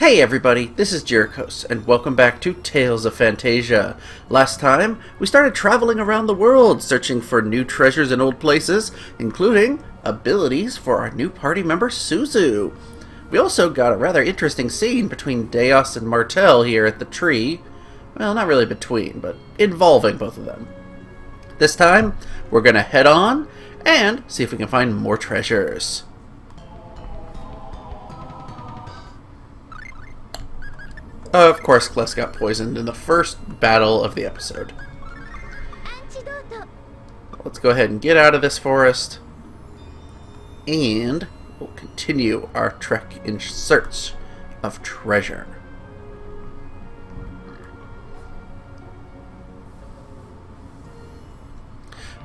Hey everybody, this is Jerichos, and welcome back to Tales of Phantasia. Last time, we started traveling around the world, searching for new treasures in old places, including abilities for our new party member, Suzu. We also got a rather interesting scene between Deus and Martel here at the tree. Well, not really between, but involving both of them. This time, we're gonna head on and see if we can find more treasures. Of course, Kless got poisoned in the first battle of the episode. Let's go ahead and get out of this forest, and we'll continue our trek in search of treasure.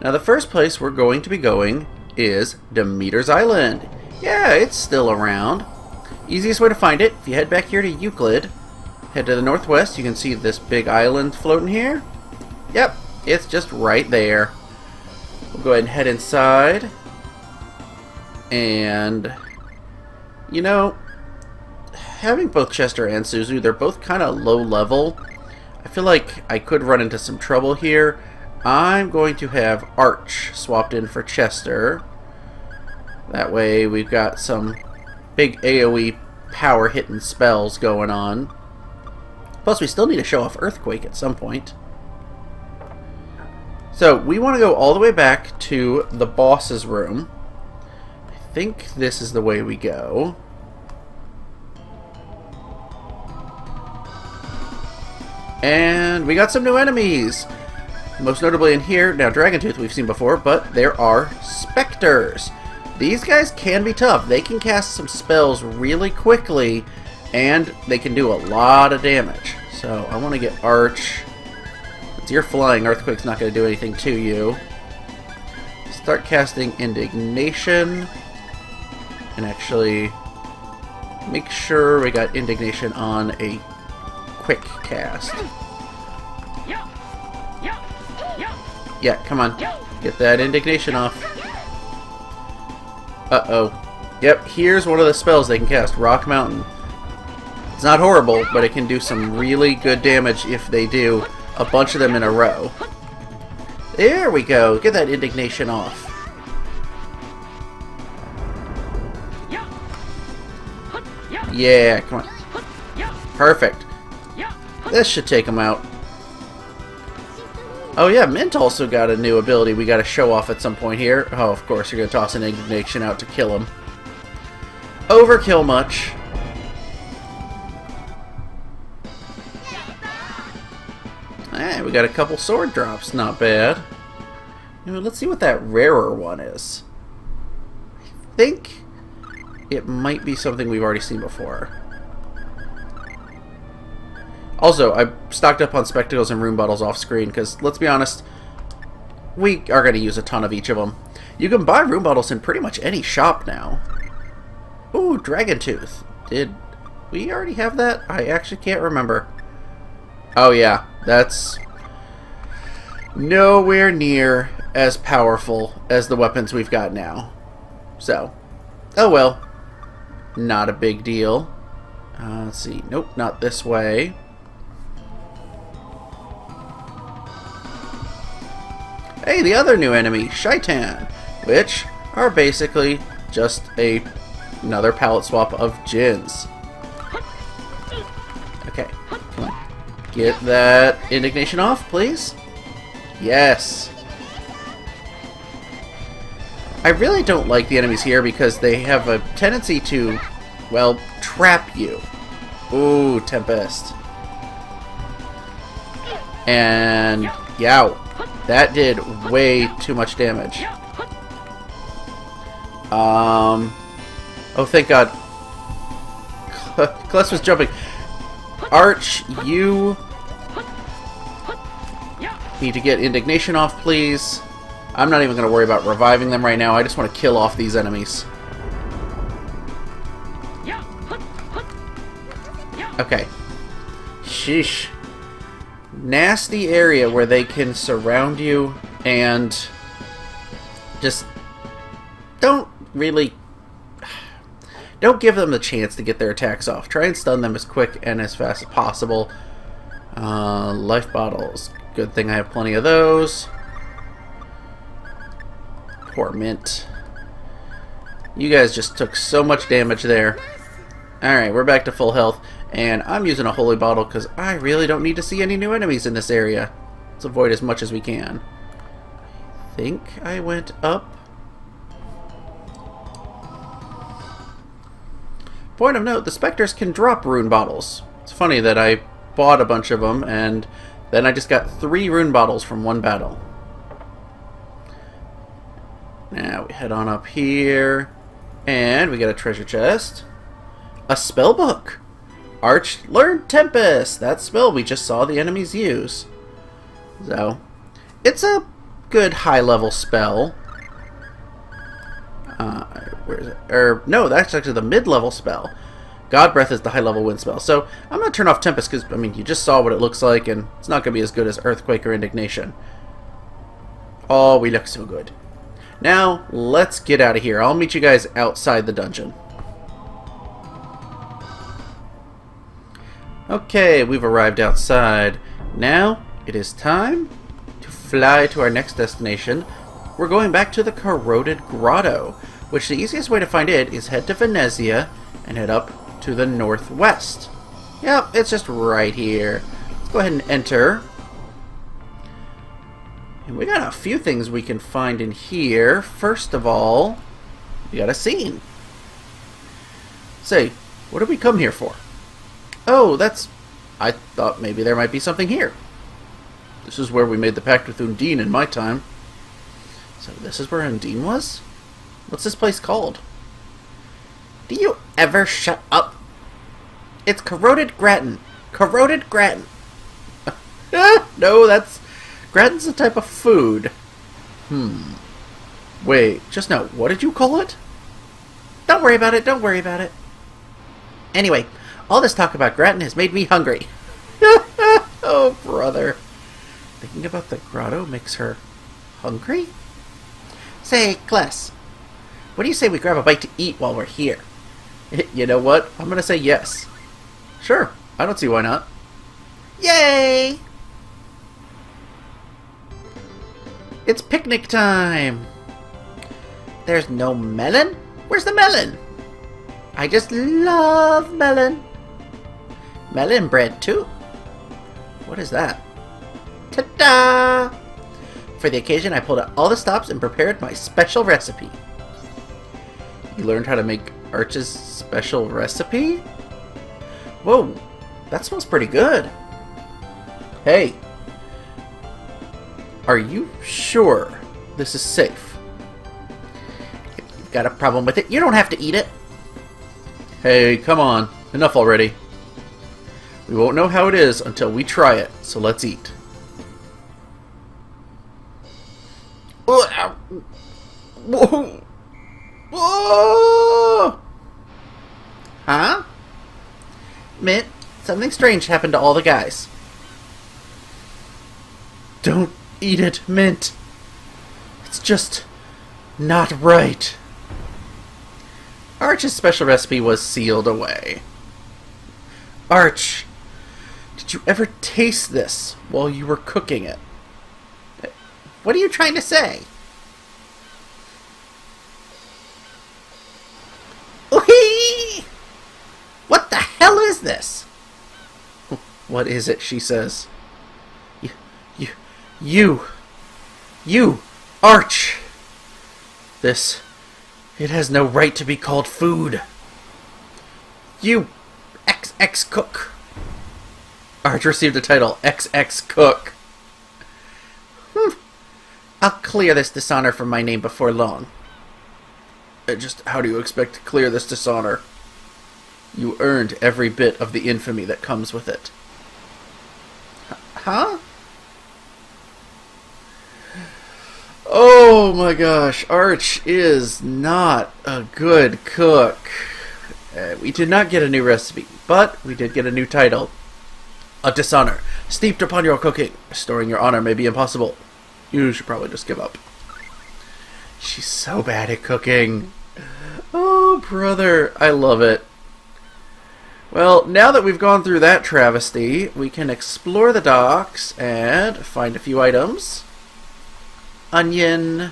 Now, the first place we're going to be going is Demeter's Island. Yeah, it's still around. Easiest way to find it, if you head back here to Euclid, head to the northwest, you can see this big island floating here. Yep, it's just right there. We'll go ahead and head inside. And, you know, having both Chester and Suzu, they're both kind of low level. I feel like I could run into some trouble here. I'm going to have Arch swapped in for Chester. That way we've got some big AoE power hitting spells going on. Plus, we still need to show off Earthquake at some point. So, we want to go all the way back to the boss's room. I think this is the way we go. And we got some new enemies! Most notably in here, now Dragontooth we've seen before, but there are Spectres. These guys can be tough. They can cast some spells really quickly, and they can do a lot of damage. So I want to get Arch. Since you're flying, Earthquake's not going to do anything to you. Start casting Indignation. And actually make sure we got Indignation on a quick cast. Yeah, come on. Get that Indignation off. Uh-oh. Yep, here's one of the spells they can cast. Rock Mountain. It's not horrible, but it can do some really good damage if they do a bunch of them in a row. There we go. Get that Indignation off. Yeah, come on. Perfect. This should take them out. Oh yeah, Mint also got a new ability we got to show off at some point here. Oh, of course, you're going to toss an Indignation out to kill him. Overkill much. Hey, we got a couple sword drops. Not bad. You know, let's see what that rarer one is. I think it might be something we've already seen before. Also, I stocked up on Spectacles and Rune Bottles off screen because, let's be honest, we are going to use a ton of each of them. You can buy Rune Bottles in pretty much any shop now. Ooh, Dragontooth. Did we already have that? I actually can't remember. Oh yeah, that's nowhere near as powerful as the weapons we've got now. So, oh well. Not a big deal. Let's see. Nope, not this way. Hey, the other new enemy, Shaitan, which are basically just another palette swap of Djinns. Okay, come on. Get that Indignation off, please. Yes. I really don't like the enemies here because they have a tendency to, well, trap you. Ooh, Tempest. And, yow. That did way too much damage. Oh, thank God. Kless was jumping. Arch, you need to get Indignation off, please. I'm not even going to worry about reviving them right now. I just want to kill off these enemies. Okay. Sheesh. Nasty area where they can surround you and just don't really don't give them the chance to get their attacks off. Try and stun them as quick and as fast as possible. Life bottles. Good thing I have plenty of those. Poor Mint. You guys just took so much damage there. Alright, we're back to full health. And I'm using a holy bottle because I really don't need to see any new enemies in this area. Let's avoid as much as we can. I think I went up. Point of note, the Spectres can drop rune bottles. It's funny that I bought a bunch of them and then I just got 3 rune bottles from one battle. Now we head on up here and we get a treasure chest. A spell book. Arch Learn Tempest. That spell we just saw the enemies use. So, it's a good high-level spell. Where is it? No, that's actually the mid-level spell. God Breath is the high-level wind spell. So, I'm going to turn off Tempest because, I mean, you just saw what it looks like, and it's not going to be as good as Earthquake or Indignation. Oh, we look so good. Now, let's get out of here. I'll meet you guys outside the dungeon. Okay, we've arrived outside. Now, it is time to fly to our next destination. We're going back to the Corroded Grotto, which the easiest way to find it is head to Venezia and head up to the northwest. Yep, it's just right here. Let's go ahead and enter. And we got a few things we can find in here. First of all, we got a scene. Say, what did we come here for? Oh, I thought maybe there might be something here. This is where we made the pact with Undine in my time. So this is where Undine was? What's this place called? Do you ever shut up? It's Corroded Gratin. Corroded Gratin. No, Gratin's a type of food. Wait, just now, what did you call it? Don't worry about it, don't worry about it. Anyway, all this talk about gratin has made me hungry. Oh, brother. Thinking about the grotto makes her hungry? Say, Kless, what do you say we grab a bite to eat while we're here? You know what? I'm going to say yes. Sure, I don't see why not. Yay! It's picnic time! There's no melon? Where's the melon? I just love melon. Melon bread, too. What is that? Ta-da! For the occasion, I pulled out all the stops and prepared my special recipe. You learned how to make Arch's special recipe? Whoa, that smells pretty good. Hey, are you sure this is safe? If you've got a problem with it, you don't have to eat it. Hey, come on. Enough already. We won't know how it is until we try it, so let's eat. Whoa! Whoa! Huh? Mint, something strange happened to all the guys. Don't eat it, Mint. It's just not right. Arch's special recipe was sealed away. Arch, did you ever taste this while you were cooking it? What are you trying to say? Whee! What the hell is this? What is it, she says. You, Arch! It has no right to be called food. You, XX Cook. Arch received the title XX Cook. I'll clear this dishonor from my name before long. Just how do you expect to clear this dishonor? You earned every bit of the infamy that comes with it. Huh? Oh my gosh, Arch is not a good cook. We did not get a new recipe, but we did get a new title. A dishonor. Steeped upon your cooking. Restoring your honor may be impossible. You should probably just give up. She's so bad at cooking. Oh, brother. I love it. Well, now that we've gone through that travesty, we can explore the docks and find a few items. Onion.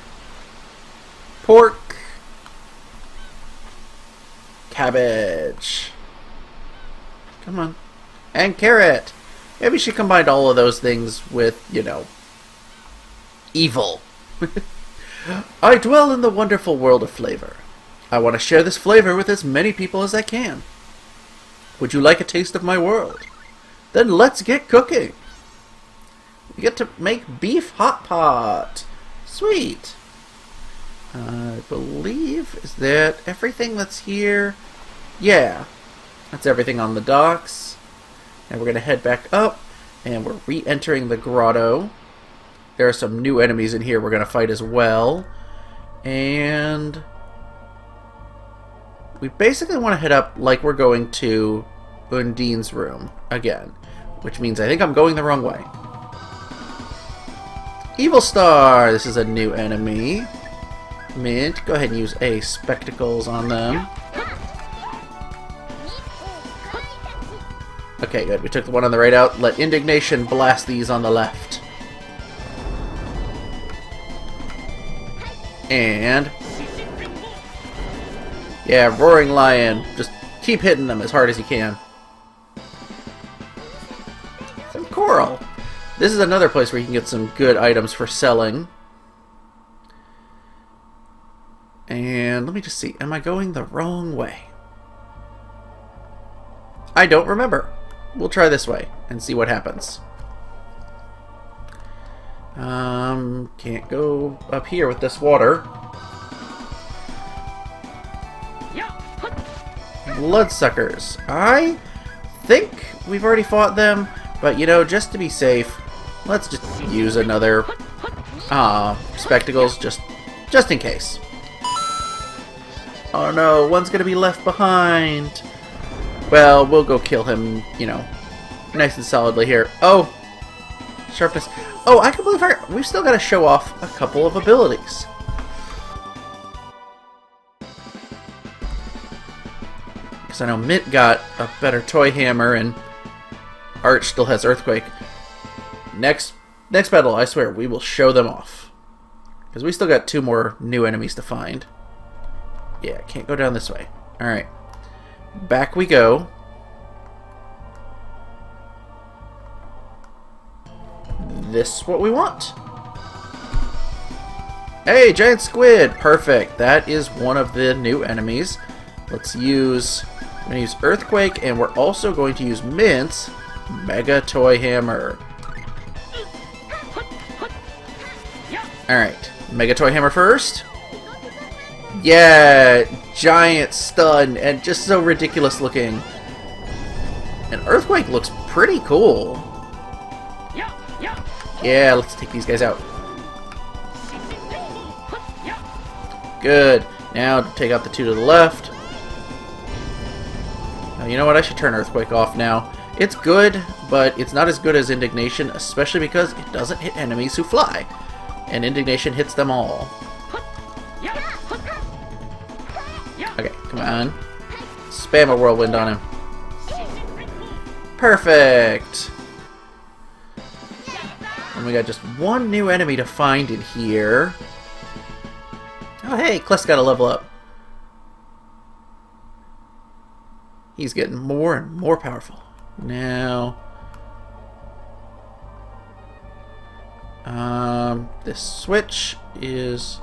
Pork. Cabbage. Come on. And carrot. Maybe she combined all of those things with, you know, evil. I dwell in the wonderful world of flavor. I want to share this flavor with as many people as I can. Would you like a taste of my world? Then let's get cooking. We get to make beef hot pot. Sweet. I believe, is that everything that's here? Yeah. That's everything on the docks. And we're going to head back up. And we're re-entering the grotto. There are some new enemies in here we're going to fight as well. And we basically want to head up like we're going to Undine's room again. Which means I think I'm going the wrong way. Evil Star! This is a new enemy. Mint, go ahead and use a spectacles on them. Okay, good. We took the one on the right out. Let Indignation blast these on the left. And yeah, Roaring Lion. Just keep hitting them as hard as you can. Some coral. This is another place where you can get some good items for selling. And let me just see. Am I going the wrong way? I don't remember. We'll try this way and see what happens. Can't go up here with this water. Bloodsuckers. I think we've already fought them, but you know, just to be safe, let's just use another spectacles just in case. Oh no, one's gonna be left behind. Well, we'll go kill him, you know, nice and solidly here. Oh, sharpness. Oh, I can believe we've still got to show off a couple of abilities. Because I know Mint got a better toy hammer and Arch still has Earthquake. Next battle, I swear, we will show them off. Because we still got 2 more new enemies to find. Yeah, can't go down this way. Alright. Back we go. This is what we want. Hey, giant squid! Perfect. That is one of the new enemies. Let's use... I'm going to use Earthquake, and we're also going to use Mint's Mega Toy Hammer. Alright. Mega Toy Hammer first. Yeah! Giant stun, and just so ridiculous looking. And Earthquake looks pretty cool. Yeah, let's take these guys out. Good. Now take out the 2 to the left. You know what? I should turn Earthquake off now. It's good, but it's not as good as Indignation, especially because it doesn't hit enemies who fly. And Indignation hits them all. Okay, come on. Spam a whirlwind on him. Perfect! And we got just 1 new enemy to find in here. Oh hey, Kless got a level up. He's getting more and more powerful. Now... this switch is...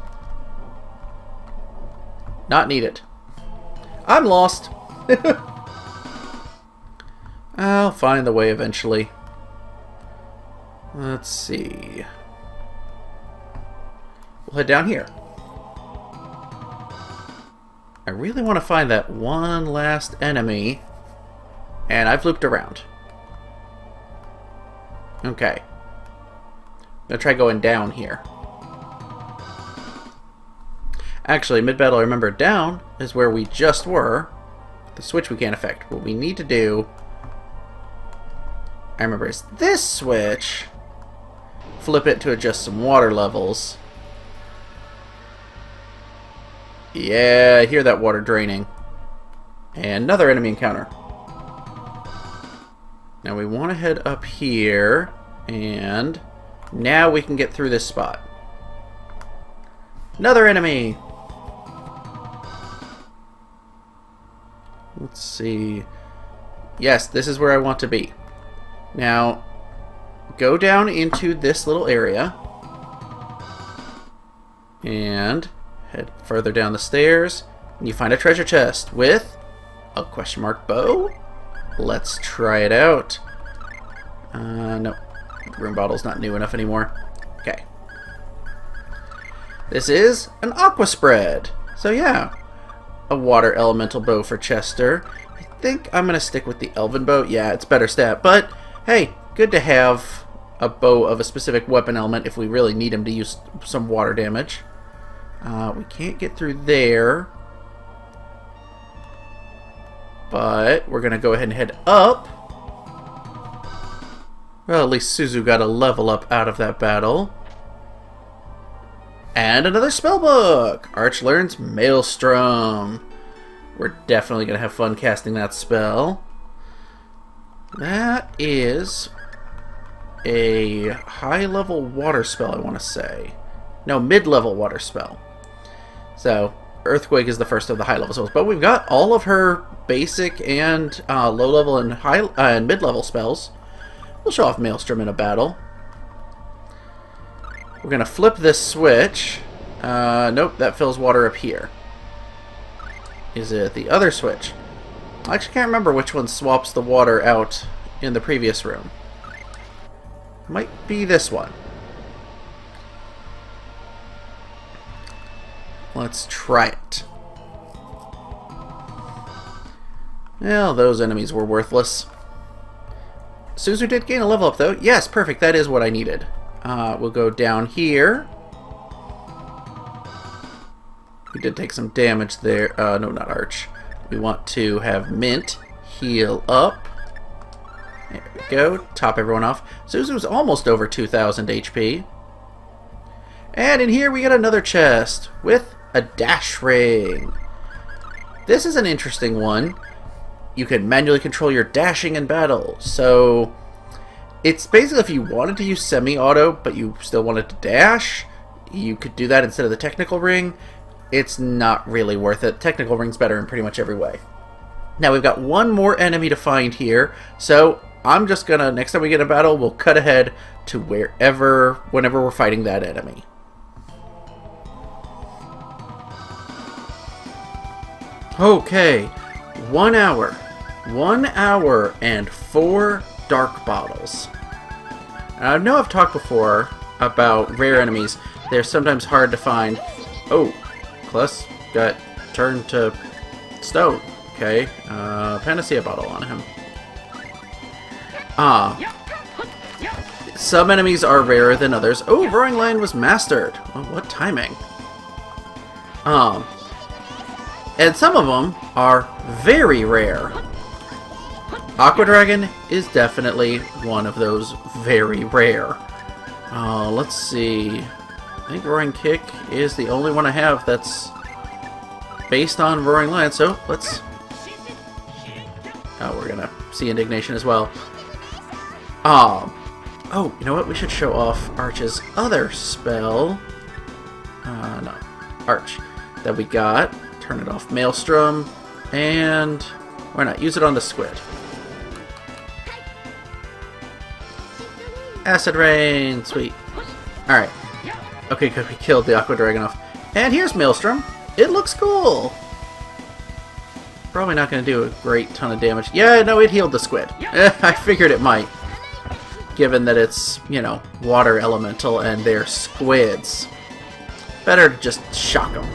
not needed. I'm lost. I'll find the way eventually. Let's see. We'll head down here. I really want to find that one last enemy. And I've looped around. Okay. I'm going to try going down here. Actually, mid-battle, I remember down is where we just were. The switch we can't affect. What we need to do, I remember, is this switch. Flip it to adjust some water levels. Yeah, I hear that water draining. And another enemy encounter. Now we want to head up here, and now we can get through this spot. Another enemy! Let's see. Yes, this is where I want to be. Now, go down into this little area. And head further down the stairs. And you find a treasure chest with a question mark bow. Let's try it out. No. The room bottle's not new enough anymore. Okay. This is an aqua spread. So yeah. A water elemental bow for Chester. I think I'm going to stick with the elven bow. Yeah, it's better stat. But, hey, good to have a bow of a specific weapon element if we really need him to use some water damage. We can't get through there. But we're going to go ahead and head up. Well, at least Suzu got a level up out of that battle. And another spellbook! Arch learns Maelstrom. We're definitely going to have fun casting that spell. That is a high-level water spell, I want to say. No, mid-level water spell. So, Earthquake is the first of the high-level spells. But we've got all of her basic and low-level and and mid-level spells. We'll show off Maelstrom in a battle. We're going to flip this switch. Nope, that fills water up here. Is it the other switch? I actually can't remember which one swaps the water out in the previous room. Might be this one. Let's try it. Well, those enemies were worthless. Suzu did gain a level up, though. Yes, perfect. That is what I needed. We'll go down here. We did take some damage there. No, not Arch. We want to have Mint heal up. There we go. Top everyone off. Suzu's almost over 2,000 HP. And in here we got another chest with a dash ring. This is an interesting one. You can manually control your dashing in battle. So it's basically if you wanted to use semi-auto, but you still wanted to dash, you could do that instead of the technical ring. It's not really worth it. Technical ring's better in pretty much every way. Now we've got one more enemy to find here, so I'm just gonna, next time we get in a battle, we'll cut ahead to whenever we're fighting that enemy. Okay, 1 hour. 1 hour and 4 dark bottles. I know I've talked before about rare enemies. They're sometimes hard to find. Oh, Kless got turned to stone. Okay, Phantasia bottle on him. Some enemies are rarer than others. Oh, Roaring Lion was mastered. Well, what timing? And some of them are very rare. Aqua Dragon is definitely one of those very rare. Let's see. I think Roaring Kick is the only one I have that's based on Roaring Lion, so let's... Oh, we're gonna see Indignation as well. Oh, you know what? We should show off Arch's other spell. No. Arch. That we got. Turn it off. Maelstrom. And... why not? Use it on the squid. Acid Rain! Sweet. Alright. Okay, good. We killed the Aqua Dragon off. And here's Maelstrom. It looks cool! Probably not going to do a great ton of damage. Yeah, no, it healed the squid. I figured it might. Given that it's, you know, water elemental and they're squids. Better to just shock them.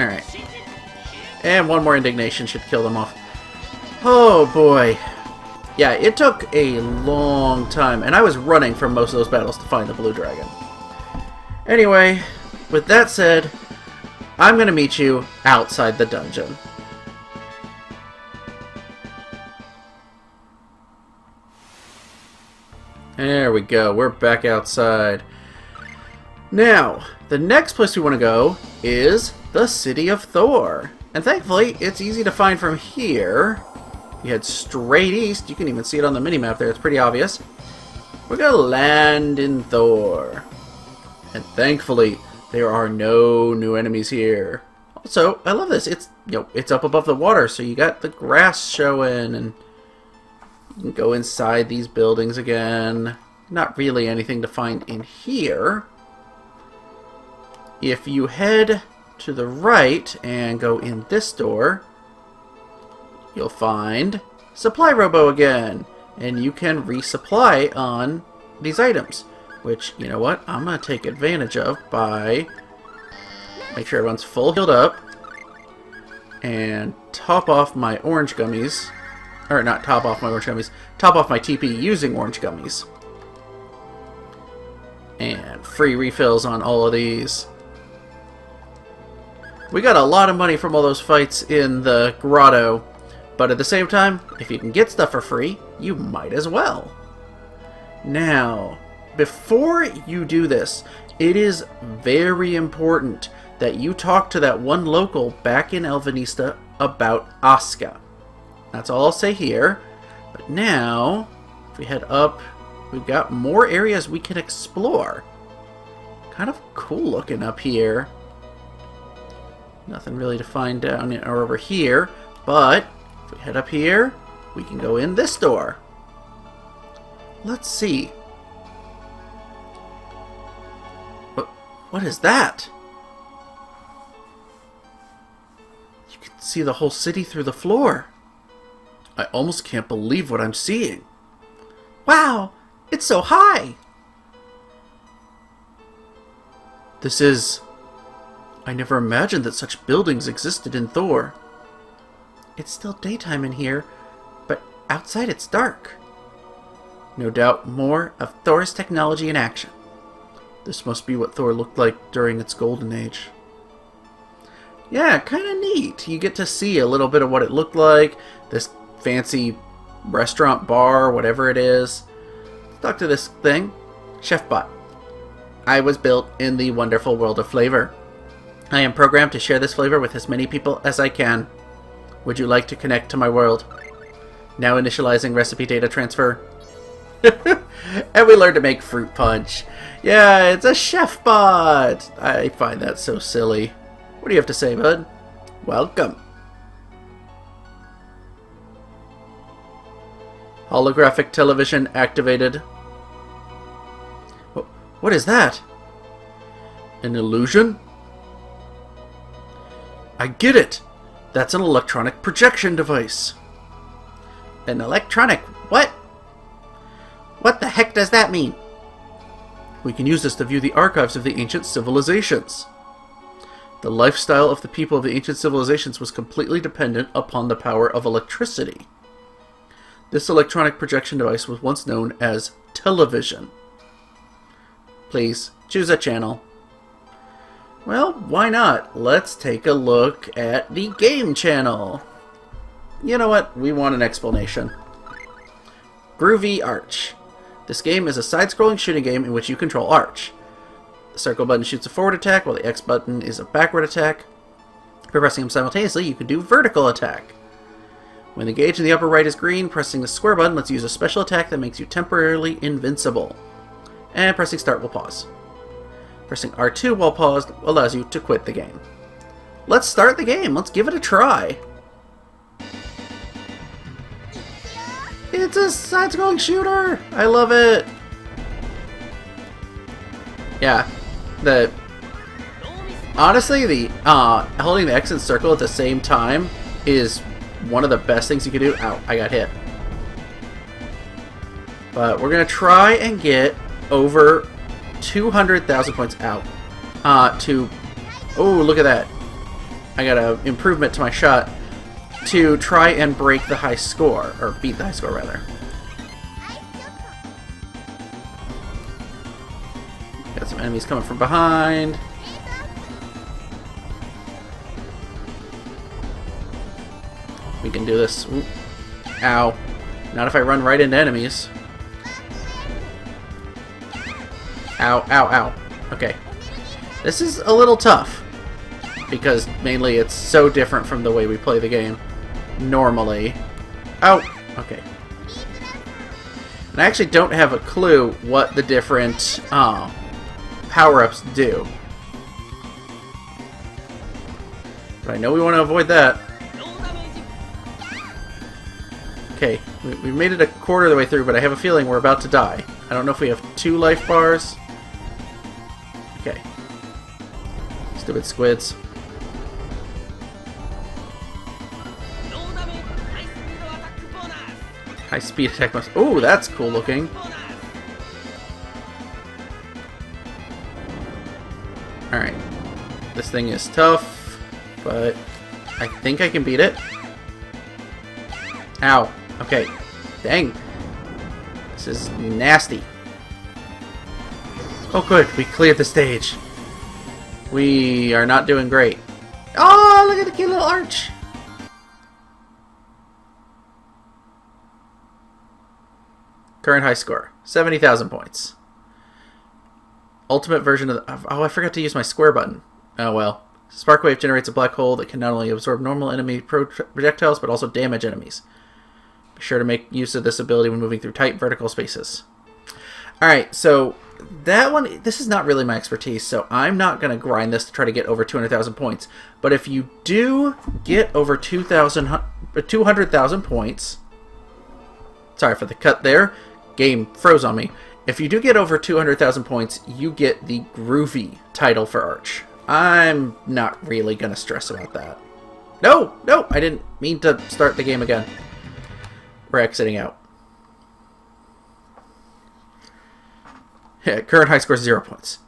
Alright. And one more Indignation should kill them off. Oh boy. Yeah, it took a long time, and I was running from most of those battles to find the blue dragon. Anyway, with that said, I'm going to meet you outside the dungeon. There we go, we're back outside. Now, the next place we want to go is the City of Thor. And thankfully, it's easy to find from here. You head straight east. You can even see it on the minimap there. It's pretty obvious. We're going to land in Thor. And thankfully, there are no new enemies here. Also, I love this. It's up above the water, so you got the grass showing, and you can go inside these buildings again. Not really anything to find in here. If you head to the right and go in this door, you'll find Supply Robo again, and you can resupply on these items, which, you know what, I'm going to take advantage of by make sure everyone's full healed up and top off my orange gummies, or not top off my orange gummies, top off my TP using orange gummies. And free refills on all of these. We got a lot of money from all those fights in the grotto, but at the same time, if you can get stuff for free, you might as well. Now, before you do this, it is very important that you talk to that one local back in Elvanista about Asuka. That's all I'll say here. But now, if we head up, we've got more areas we can explore. Kind of cool looking up here. Nothing really to find down or over here, but if we head up here, we can go in this door. Let's see. What is that? You can see the whole city through the floor. I almost can't believe what I'm seeing. Wow, it's so high! This is... I never imagined that such buildings existed in Thor. It's still daytime in here, but outside it's dark. No doubt more of Thor's technology in action. This must be what Thor looked like during its golden age. Yeah, kind of neat. You get to see a little bit of what it looked like. This fancy restaurant, bar, whatever it is. Let's talk to this thing. Chefbot. I was built in the wonderful world of flavor. I am programmed to share this flavor with as many people as I can. Would you like to connect to my world? Now initializing recipe data transfer. And we learned to make fruit punch. Yeah, it's a chef bot. I find that so silly. What do you have to say, bud? Welcome. Holographic television activated. What is that? An illusion? I get it! That's an electronic projection device. An electronic what? What the heck does that mean? We can use this to view the archives of the ancient civilizations. The lifestyle of the people of the ancient civilizations was completely dependent upon the power of electricity. This electronic projection device was once known as television. Please, choose a channel. Well, why not? Let's take a look at the game channel. You know what? We want an explanation. Groovy Arch. This game is a side-scrolling shooting game in which you control Arch. The circle button shoots a forward attack, while the X button is a backward attack. By pressing them simultaneously, you can do vertical attack. When the gauge in the upper right is green, pressing the square button lets you use a special attack that makes you temporarily invincible. And pressing start will pause. Pressing R2 while paused allows you to quit the game. Let's start the game. Let's give it a try. It's a side-scrolling shooter! I love it! Yeah. Honestly, the holding the X and circle at the same time is one of the best things you can do. Ow, I got hit. But we're going to try and get over 200,000 points out. Oh, look at that. I got an improvement to my shot to try and break the high score, or beat the high score rather. Got some enemies coming from behind. We can do this. Ooh. Ow. Not if I run right into enemies. Ow, ow, ow. Okay. This is a little tough, because mainly it's so different from the way we play the game normally. Oh, okay. And I actually don't have a clue what the different power-ups do. But I know we want to avoid that. Okay, we made it a quarter of the way through, but I have a feeling we're about to die. I don't know if we have 2 life bars. Okay. Stupid squids. High speed attack bonus. Ooh, that's cool looking. Alright. This thing is tough, but I think I can beat it. Ow. Okay. Dang. This is nasty. Oh good, we cleared the stage. We are not doing great. Oh, look at the cute little arch. Current high score, 70,000 points. Ultimate version of the... Oh, I forgot to use my square button. Oh well. Sparkwave generates a black hole that can not only absorb normal enemy projectiles, but also damage enemies. Be sure to make use of this ability when moving through tight vertical spaces. Alright, so that one, this is not really my expertise, so I'm not going to grind this to try to get over 200,000 points. But if you do get over 200,000 points... Sorry for the cut there. Game froze on me. If you do get over 200,000 points, you get the Groovy title for Arch. I'm not really going to stress about that. No! No! I didn't mean to start the game again. We're exiting out. Yeah, current high score is 0 points.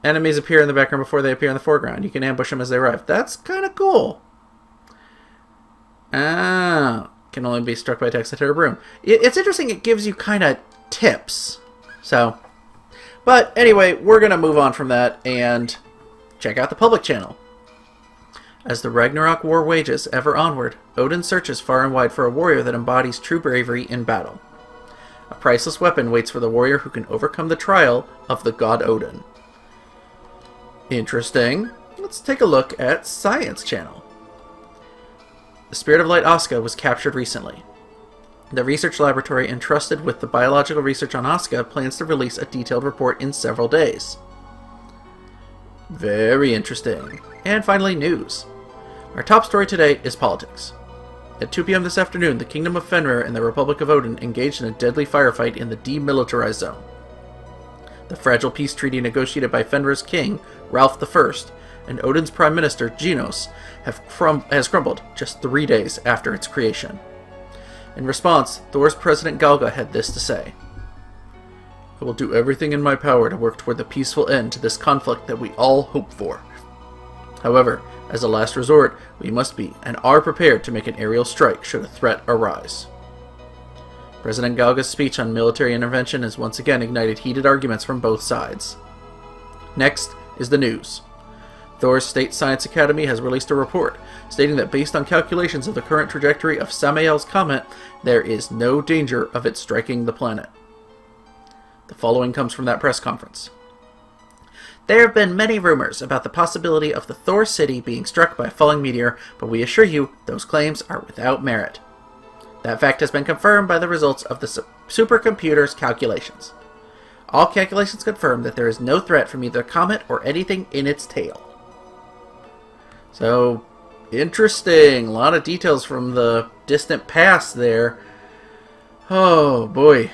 Enemies appear in the background before they appear in the foreground. You can ambush them as they arrive. That's kind of cool. Ah, can only be struck by attacks that hit a room. It's interesting. It gives you kind of tips. So, but anyway, we're going to move on from that and check out the public channel. As the Ragnarok war wages ever onward, Odin searches far and wide for a warrior that embodies true bravery in battle. A priceless weapon waits for the warrior who can overcome the trial of the god Odin. Interesting. Let's take a look at Science Channel. The Spirit of Light Asuka was captured recently. The research laboratory entrusted with the biological research on Asuka plans to release a detailed report in several days. Very interesting. And finally, news. Our top story today is politics. At 2 p.m. this afternoon, the Kingdom of Fenrir and the Republic of Odin engaged in a deadly firefight in the demilitarized zone. The fragile peace treaty negotiated by Fenrir's king, Ralph I, and Odin's prime minister, Genos, has crumbled just 3 days after its creation. In response, Thor's President Galga had this to say: "I will do everything in my power to work toward the peaceful end to this conflict that we all hope for. However, as a last resort, we must be and are prepared to make an aerial strike should a threat arise." President Galga's speech on military intervention has once again ignited heated arguments from both sides. Next is the news. Thor's State Science Academy has released a report stating that based on calculations of the current trajectory of Samael's comet, there is no danger of it striking the planet. The following comes from that press conference. There have been many rumors about the possibility of the Thor city being struck by a falling meteor, but we assure you those claims are without merit. That fact has been confirmed by the results of the supercomputer's calculations. All calculations confirm that there is no threat from either a comet or anything in its tail. So, interesting. A lot of details from the distant past there. Oh, boy.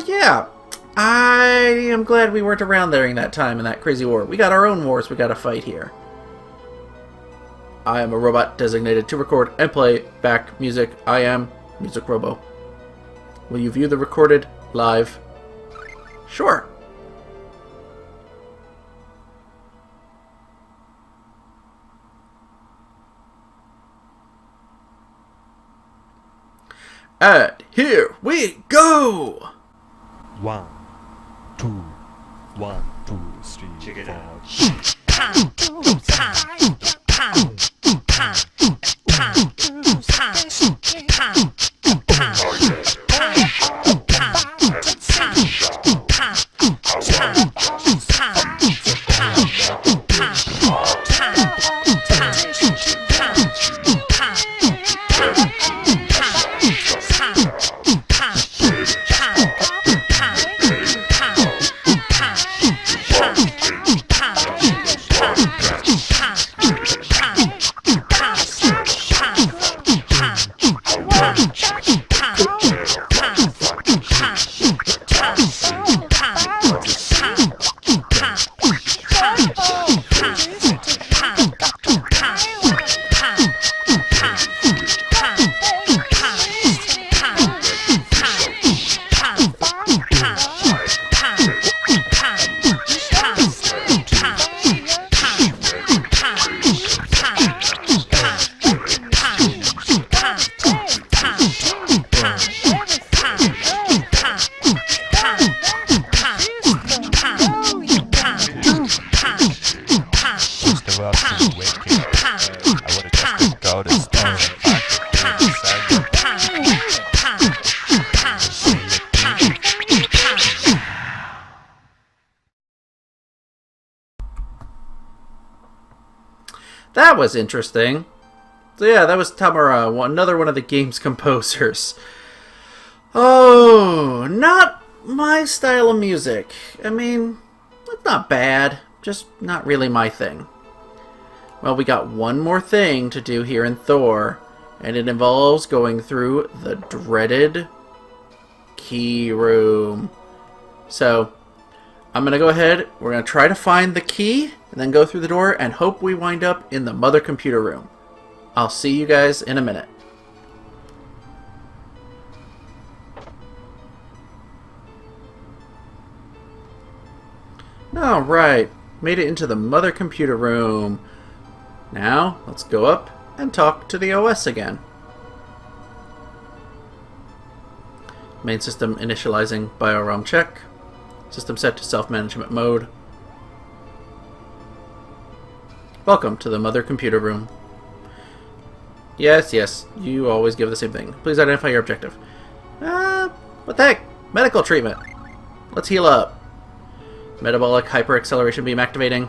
Yeah. I am glad we weren't around during that time in that crazy war. We got our own wars we gotta fight here. I am a robot designated to record and play back music. I am Music Robo. Will you view the recorded live? Sure. And here we go! 1, 2, 1, 2, 3, Check it 4. That was interesting. So yeah, that was Tamara, another one of the game's composers. Oh, not my style of music. I mean, it's not bad, just not really my thing. Well, we got one more thing to do here in Thor, and it involves going through the dreaded key room. So, I'm going to go ahead, we're going to try to find the key, and then go through the door, and hope we wind up in the mother computer room. I'll see you guys in a minute. Alright, made it into the mother computer room. Now, let's go up and talk to the OS again. Main system initializing BioROM check. System set to self-management mode. Welcome to the mother computer room. Yes, you always give the same thing. Please identify your objective. What the heck? Medical treatment. Let's heal up. Metabolic hyper-acceleration beam activating.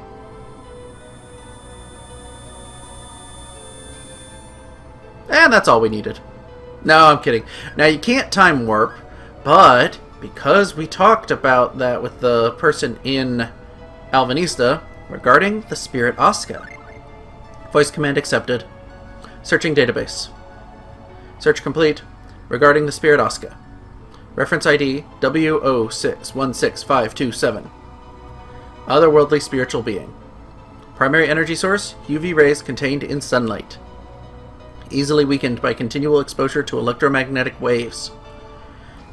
And that's all we needed. No, I'm kidding. Now, you can't time warp, but because we talked about that with the person in Alvanista regarding the Spirit Asuka. Voice command accepted. Searching database. Search complete. Regarding the Spirit Asuka. Reference ID W0616527. Otherworldly spiritual being. Primary energy source, UV rays contained in sunlight. Easily weakened by continual exposure to electromagnetic waves.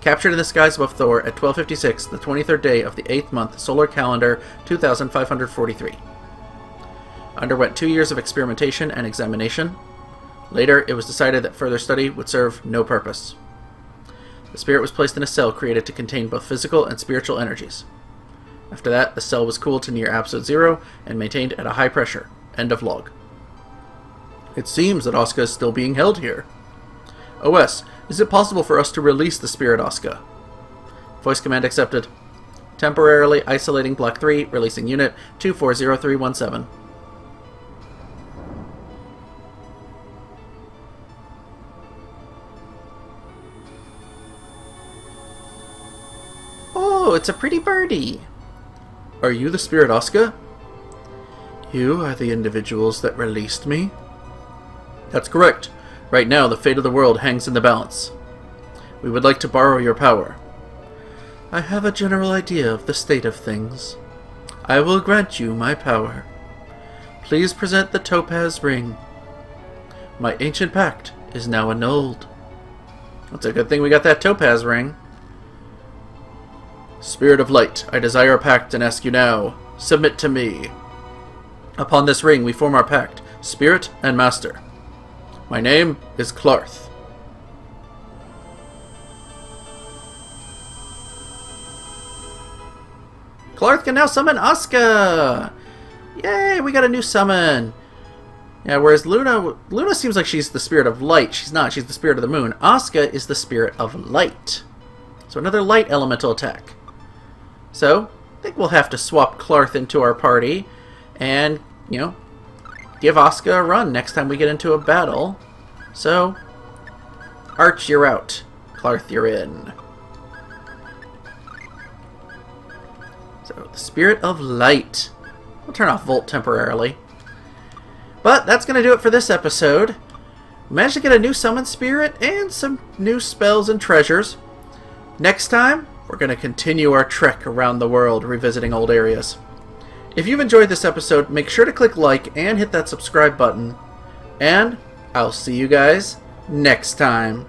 Captured in the skies above Thor at 12:56, the 23rd day of the 8th month, solar calendar 2543. Underwent 2 years of experimentation and examination. Later, it was decided that further study would serve no purpose. The spirit was placed in a cell created to contain both physical and spiritual energies. After that, the cell was cooled to near absolute zero and maintained at a high pressure. End of log. It seems that Asuka is still being held here. OS, is it possible for us to release the Spirit Asuka? Voice command accepted. Temporarily isolating Block 3, releasing Unit 240317. Oh, it's a pretty birdie. Are you the Spirit Asuka? You are the individuals that released me? That's correct. Right now, the fate of the world hangs in the balance. We would like to borrow your power. I have a general idea of the state of things. I will grant you my power. Please present the topaz ring. My ancient pact is now annulled. It's a good thing we got that topaz ring. Spirit of light, I desire a pact and ask you now. Submit to me. Upon this ring we form our pact, Spirit and Master. My name is Clarth. Clarth can now summon Asuka! Yay, we got a new summon! Yeah, whereas Luna seems like she's the spirit of light. She's not, she's the spirit of the moon. Asuka is the spirit of light. So another light elemental attack. So, I think we'll have to swap Clarth into our party and, you know, give Asuka a run next time we get into a battle. So, Arch, you're out. Clarth, you're in. So, the Spirit of Light. We'll turn off Volt temporarily. But that's going to do it for this episode. We managed to get a new Summon Spirit and some new spells and treasures. Next time, we're going to continue our trek around the world, revisiting old areas. If you've enjoyed this episode, make sure to click like and hit that subscribe button. And I'll see you guys next time.